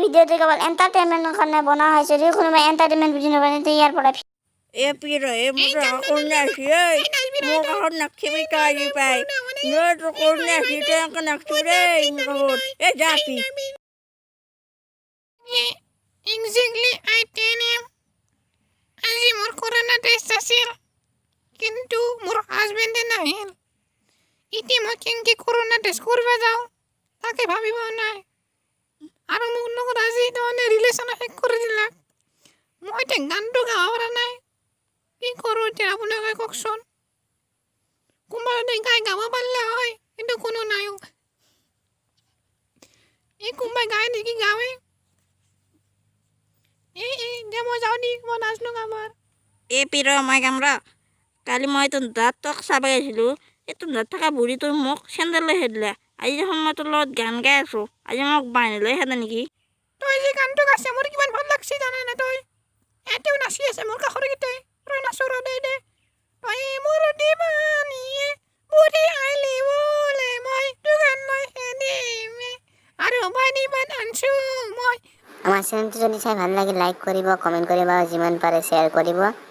ভিডিঅ'টো কেৱল এণ্টাৰটেইনমেণ্টৰ কাৰণে বনোৱা হৈছে। যদি কোনোবাই এণ্টাৰটেইনমেণ্ট বুজি নাপায় তেন্তে ইয়াৰ পৰা piro muda kurna siya mo kahon naksibi kayo pa no to kurna siya ang kanaksure kahon japi exactly I 10 am আজি মোৰ কৰোণা টেষ্ট আছিল কিন্তু মোৰ হাজবেণ্ডে নাহিল এতিয়া মই কেনেকৈ কৰোণা টেষ্ট কৰিব যাওঁ তাকে ভাবিব নাই আৰু মোৰ লগত আজি তাৰমানে ৰিলেশ্যন শেষ কৰি দিলে মই এতিয়া গানটো গাব পৰা নাই কি কৰোঁ এতিয়া আপোনালোকে কওকচোন কোনোবা যদি গাব পাৰিলে হয় কিন্তু কোনো নাই এই কোনোবাই গায় নেকি গাৱে দে মই যাওঁ দি মই নাচনো গামাৰ piro মই কামৰা কালি মই তোৰ দাঁতক চাব গৈছিলোঁ তোৰ দাঁত থকা বুঢ়ীটো মোক চেণ্ডেল লৈ খেদিলে আজি দেখোন মই তোৰ লগত গান গাই আছোঁ আজি মোক বান্ধি লৈ খেদে নেকি তই যে গানটো গাইছে মোৰ কিমান ভাল লাগছে জানানে তই এতিয়াও নাচি আছে মোৰ কাষৰকেইটাই তই নাচো ৰ দে তই মোৰ দিবানিয়ে বুঢ়ী আইলি বোলে মই গান লৈ খেদিমে আৰু বানিবা আনছো মই আমাৰ চেনেলটো যদি চাই ভাল লাগে লাইক কৰিব কমেণ্ট কৰিব আৰু যিমান পাৰে শ্বেয়াৰ কৰিব